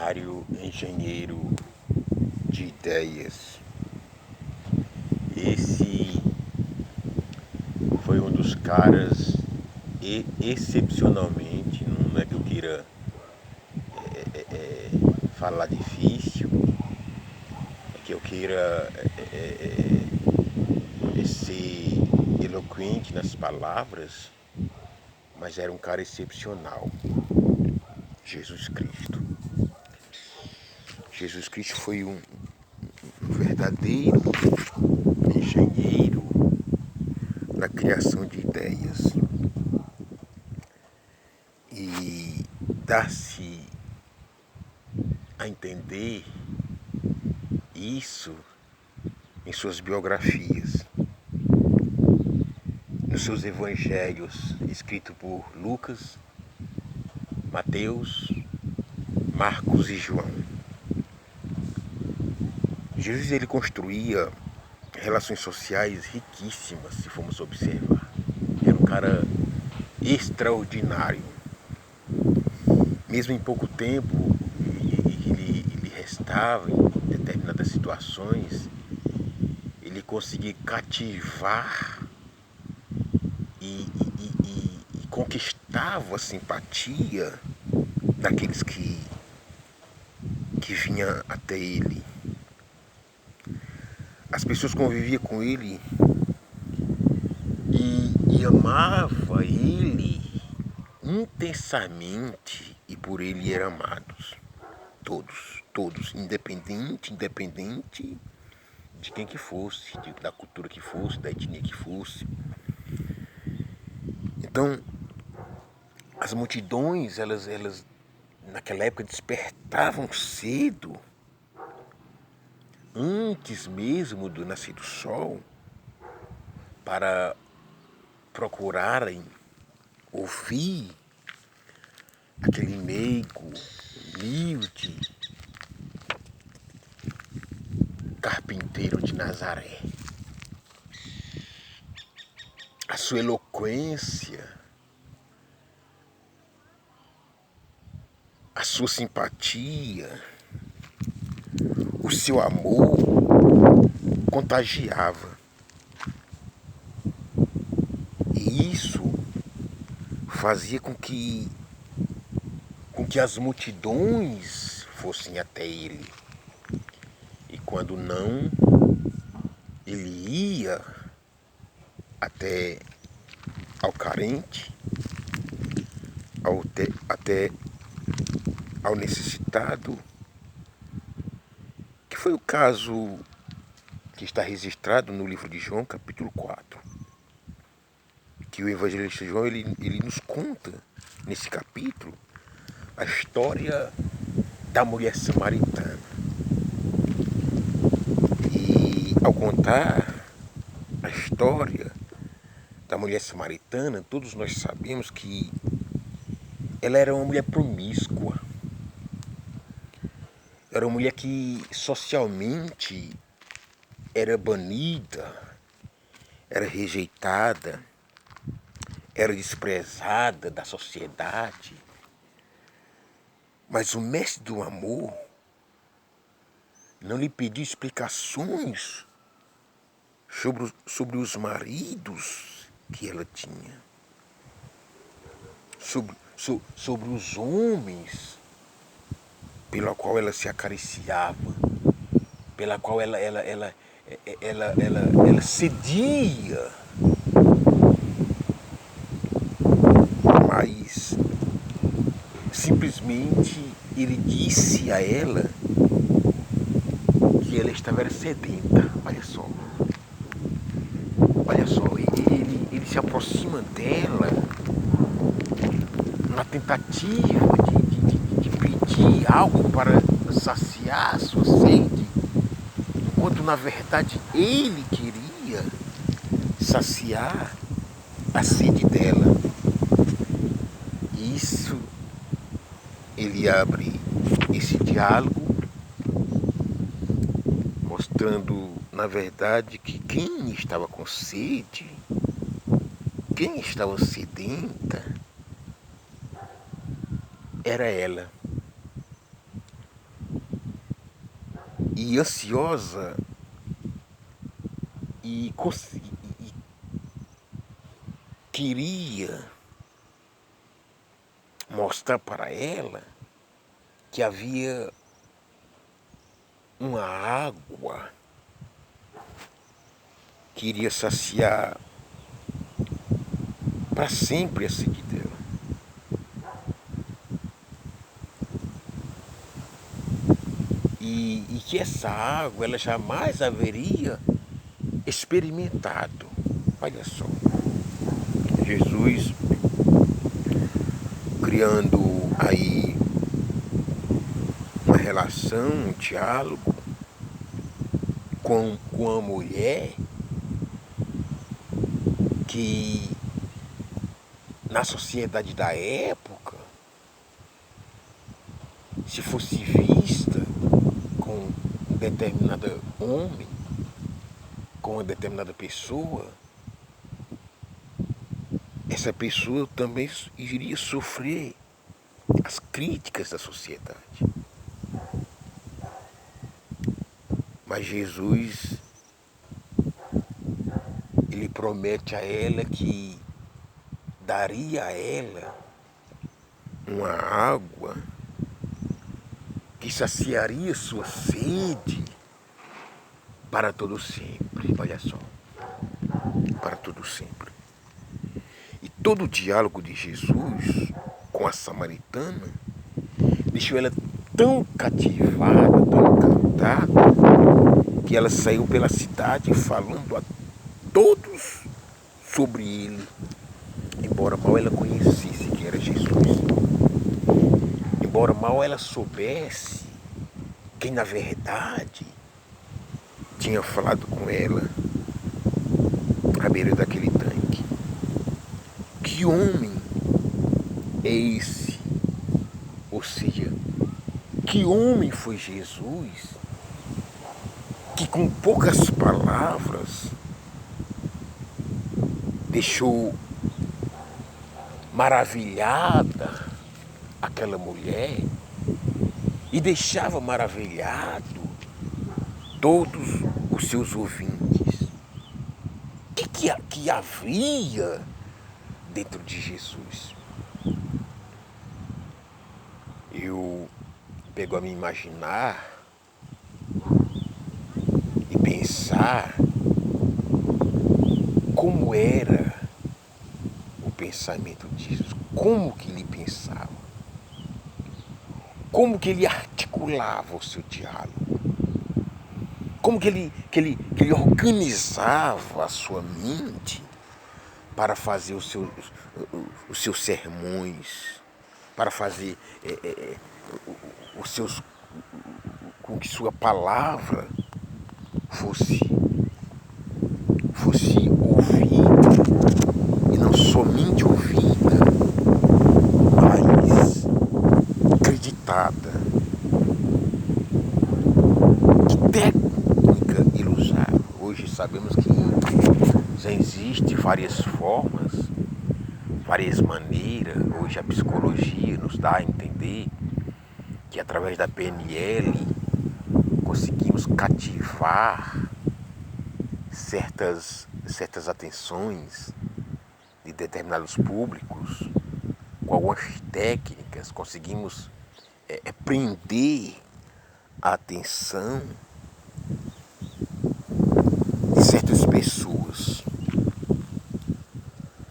extraordinário engenheiro de ideias. Esse foi um dos caras, e excepcionalmente, não é que eu queira falar difícil, é que eu queira ser eloquente nas palavras, mas era um cara excepcional. Jesus Cristo. Jesus Cristo foi um verdadeiro engenheiro na criação de ideias. E dá-se a entender isso em suas biografias, nos seus evangelhos, escritos por Lucas, Mateus, Marcos e João. Jesus ele construía relações sociais riquíssimas, se formos observar. Era um cara extraordinário. Mesmo em pouco tempo, ele restava em determinadas situações, ele conseguia cativar e conquistava a simpatia daqueles que vinham até ele. As pessoas conviviam com ele e amava ele intensamente, e por ele eram amados. Todos, independente de quem que fosse, da cultura que fosse, da etnia que fosse. Então, as multidões, elas naquela época despertavam cedo, antes mesmo do nascer do sol, para procurarem ouvir aquele meigo, humilde, carpinteiro de Nazaré. A sua eloquência, a sua simpatia, o seu amor contagiava. E isso fazia com que as multidões fossem até ele. E quando não, ele ia até ao carente, até ao necessitado, que foi o caso que está registrado no livro de João, capítulo 4. Que o evangelista João ele nos conta, nesse capítulo, a história da mulher samaritana. E ao contar a história da mulher samaritana, todos nós sabemos que ela era uma mulher promíscua. Era uma mulher que socialmente era banida, era rejeitada, era desprezada da sociedade. Mas o mestre do amor não lhe pediu explicações sobre os maridos que ela tinha, sobre os homens pela qual ela se acariciava, pela qual ela cedia. Mas simplesmente ele disse a ela que ela estava sedenta. Olha só, ele se aproxima dela na tentativa de pedir algo para saciar a sua sede, enquanto na verdade ele queria saciar a sede dela. Isso, ele abre esse diálogo, mostrando na verdade que quem estava com sede, quem estava sedenta, era ela. e ansiosa e queria mostrar para ela que havia uma água que iria saciar para sempre a sede dela. E que essa água ela jamais haveria experimentado. Olha só, Jesus criando aí uma relação, um diálogo com a mulher que na sociedade da época, se fosse vista com um determinado homem, com uma determinada pessoa, essa pessoa também iria sofrer as críticas da sociedade. Mas Jesus, ele promete a ela que daria a ela uma água que saciaria sua sede para todo sempre. Olha só, para todo sempre. E todo o diálogo de Jesus com a samaritana deixou ela tão cativada, tão encantada, que ela saiu pela cidade falando a todos sobre ele, embora mal ela conhecesse que era Jesus, embora mal ela soubesse quem na verdade tinha falado com ela à beira daquele tanque. Que homem é esse? Ou seja, que homem foi Jesus que com poucas palavras deixou maravilhada aquela mulher e deixava maravilhado todos os seus ouvintes. O que havia dentro de Jesus? Eu pego a me imaginar e pensar como era o pensamento de Jesus, como que ele pensava, como que ele articulava o seu diálogo, como que ele organizava a sua mente para fazer os seus sermões, para fazer os seus, com que sua palavra fosse ouvida, e não somente ouvida, mas acreditada. Que técnica ele usava? Hoje sabemos que já existem várias formas, várias maneiras. Hoje a psicologia nos dá a entender que através da PNL conseguimos cativar certas atenções de determinados públicos. Com algumas técnicas conseguimos prender a atenção de certas pessoas.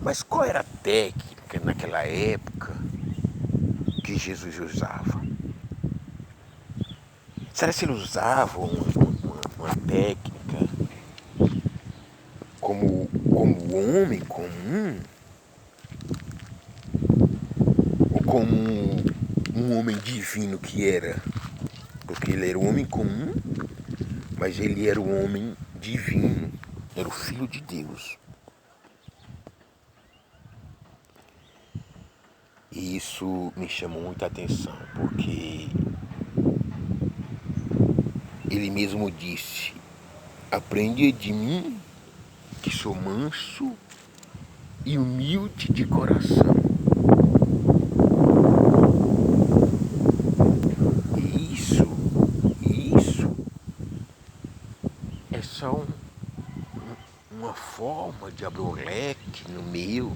Mas qual era a técnica naquela época que Jesus usava? Será que ele usava uma técnica como o homem comum? Ou como um homem divino que era? Porque ele era um homem comum, mas ele era um homem divino, era o Filho de Deus. E isso me chamou muita atenção, porque ele mesmo disse: aprende de mim, que sou manso e humilde de coração. Isso só uma forma de abrir um leque no meio